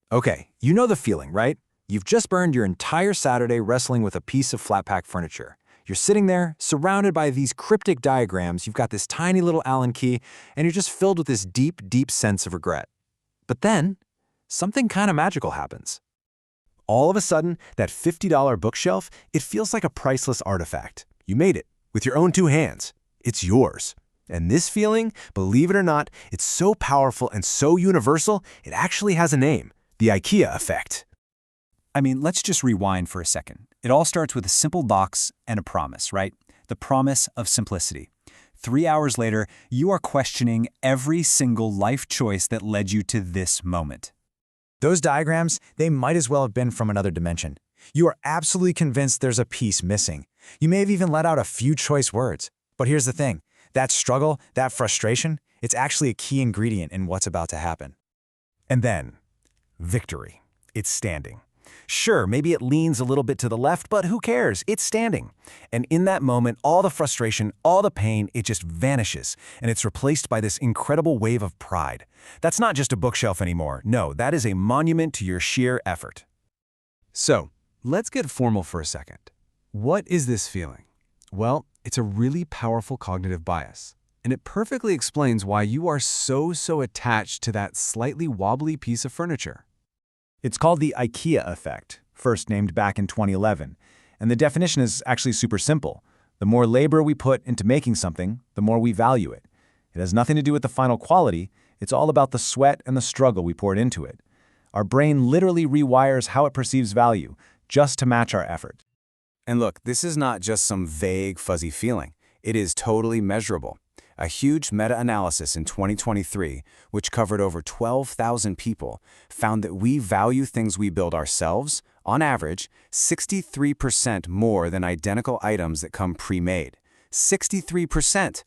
Okay, you know the feeling, right? You've just burned your entire Saturday wrestling with a piece of flat-pack furniture. You're sitting there, surrounded by these cryptic diagrams, you've got this tiny little Allen key, and you're just filled with this deep, deep sense of regret. But then, something kind of magical happens. All of a sudden, that $50 bookshelf, it feels like a priceless artifact. You made it, with your own two hands. It's yours. And this feeling, believe it or not, it's so powerful and so universal, it actually has a name. The IKEA Effect. I mean, let's just rewind for a second. It all starts with a simple box and a promise, right? The promise of simplicity. 3 hours later, you are questioning every single life choice that led you to this moment. Those diagrams, they might as well have been from another dimension. You are absolutely convinced there's a piece missing. You may have even let out a few choice words. But here's the thing. That struggle, that frustration, it's actually a key ingredient in what's about to happen. And then, victory. It's standing. Sure, maybe it leans a little bit to the left, but who cares? It's standing. And in that moment, all the frustration, all the pain, it just vanishes, and it's replaced by this incredible wave of pride. That's not just a bookshelf anymore. No, that is a monument to your sheer effort. So, let's get formal for a second. What is this feeling? Well, it's a really powerful cognitive bias, and it perfectly explains why you are so attached to that slightly wobbly piece of furniture. It's called the IKEA Effect, first named back in 2011. And the definition is actually super simple. The more labor we put into making something, the more we value it. It has nothing to do with the final quality. It's all about the sweat and the struggle we poured into it. Our brain literally rewires how it perceives value, just to match our effort. And look, this is not just some vague, fuzzy feeling. It is totally measurable. A huge meta-analysis in 2023, which covered over 12,000 people, found that we value things we build ourselves, on average, 63% more than identical items that come pre-made. 63%!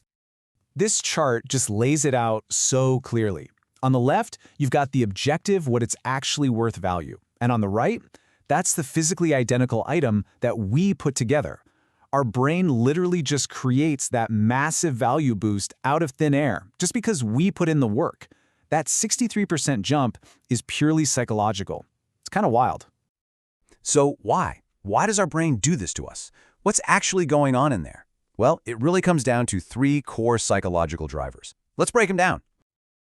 This chart just lays it out so clearly. On the left, you've got the objective, what it's actually worth value. And on the right, that's the physically identical item that we put together. Our brain literally just creates that massive value boost out of thin air just because we put in the work. That 63% jump is purely psychological. It's kind of wild. So why? Why does our brain do this to us? What's actually going on in there? Well, it really comes down to 3 core psychological drivers. Let's break them down.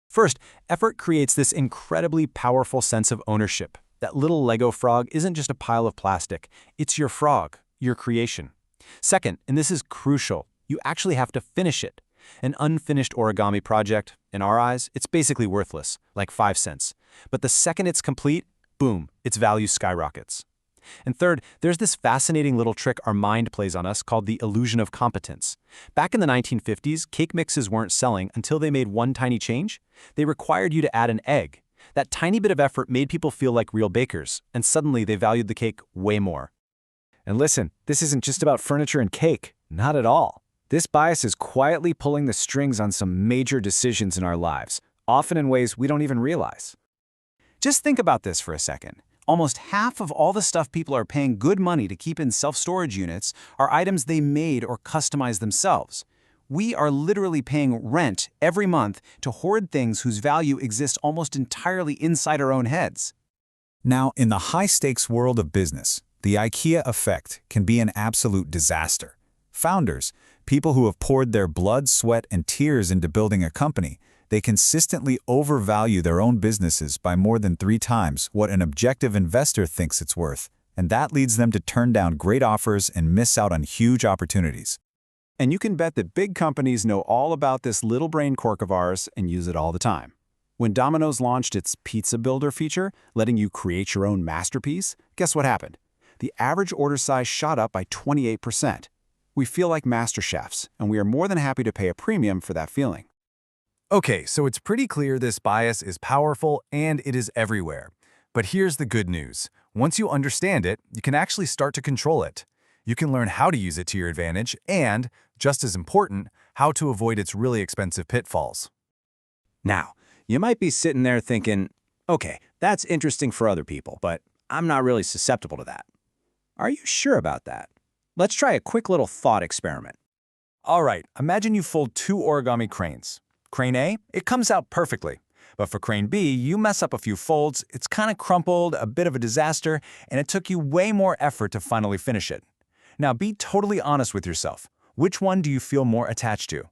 First, effort creates this incredibly powerful sense of ownership. That little Lego frog isn't just a pile of plastic. It's your frog, your creation. Second, and this is crucial, you actually have to finish it. An unfinished origami project, in our eyes, it's basically worthless, like 5 cents. But the second it's complete, boom, its value skyrockets. And third, there's this fascinating little trick our mind plays on us called the illusion of competence. Back in the 1950s, cake mixes weren't selling until they made one tiny change. They required you to add an egg. That tiny bit of effort made people feel like real bakers, and suddenly they valued the cake way more. And listen, this isn't just about furniture and cake. Not at all. This bias is quietly pulling the strings on some major decisions in our lives, often in ways we don't even realize. Just think about this for a second. Almost half of all the stuff people are paying good money to keep in self-storage units are items they made or customized themselves. We are literally paying rent every month to hoard things whose value exists almost entirely inside our own heads. Now, in the high-stakes world of business, the IKEA effect can be an absolute disaster. Founders, people who have poured their blood, sweat, and tears into building a company, they consistently overvalue their own businesses by more than 3 times what an objective investor thinks it's worth, and that leads them to turn down great offers and miss out on huge opportunities. And you can bet that big companies know all about this little brain quirk of ours and use it all the time. When Domino's launched its Pizza Builder feature, letting you create your own masterpiece, guess what happened? The average order size shot up by 28%. We feel like master chefs, and we are more than happy to pay a premium for that feeling. Okay, so it's pretty clear this bias is powerful and it is everywhere. But here's the good news. Once you understand it, you can actually start to control it. You can learn how to use it to your advantage and, just as important, how to avoid its really expensive pitfalls. Now, you might be sitting there thinking, okay, that's interesting for other people, but I'm not really susceptible to that. Are you sure about that? Let's try a quick little thought experiment. All right, imagine you fold 2 origami cranes. Crane A, it comes out perfectly. But for crane B, you mess up a few folds, it's kind of crumpled, a bit of a disaster, and it took you way more effort to finally finish it. Now be totally honest with yourself. Which one do you feel more attached to?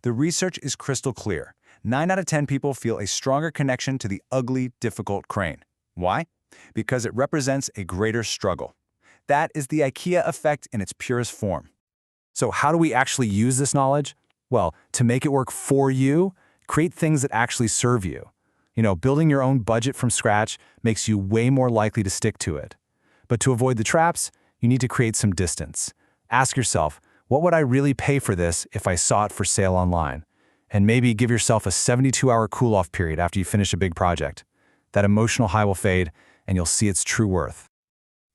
The research is crystal clear. 9 out of 10 people feel a stronger connection to the ugly, difficult crane. Why? Because it represents a greater struggle. That is the IKEA effect in its purest form. So how do we actually use this knowledge? Well, to make it work for you, create things that actually serve you. Building your own budget from scratch makes you way more likely to stick to it. But to avoid the traps, you need to create some distance. Ask yourself, what would I really pay for this if I saw it for sale online? And maybe give yourself a 72-hour cool-off period after you finish a big project. That emotional high will fade, and you'll see its true worth.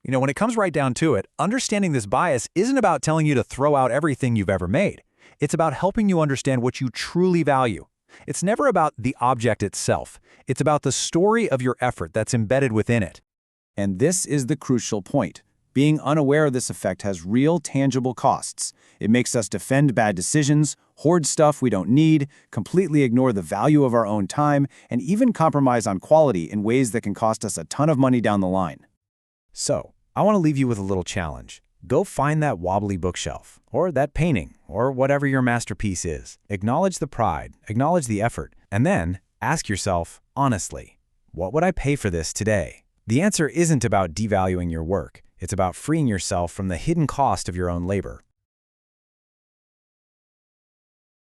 When it comes right down to it, understanding this bias isn't about telling you to throw out everything you've ever made. It's about helping you understand what you truly value. It's never about the object itself. It's about the story of your effort that's embedded within it. And this is the crucial point. Being unaware of this effect has real, tangible costs. It makes us defend bad decisions, hoard stuff we don't need, completely ignore the value of our own time, and even compromise on quality in ways that can cost us a ton of money down the line. So, I want to leave you with a little challenge. Go find that wobbly bookshelf, or that painting, or whatever your masterpiece is. Acknowledge the pride, acknowledge the effort, and then ask yourself, honestly, what would I pay for this today? The answer isn't about devaluing your work. It's about freeing yourself from the hidden cost of your own labor.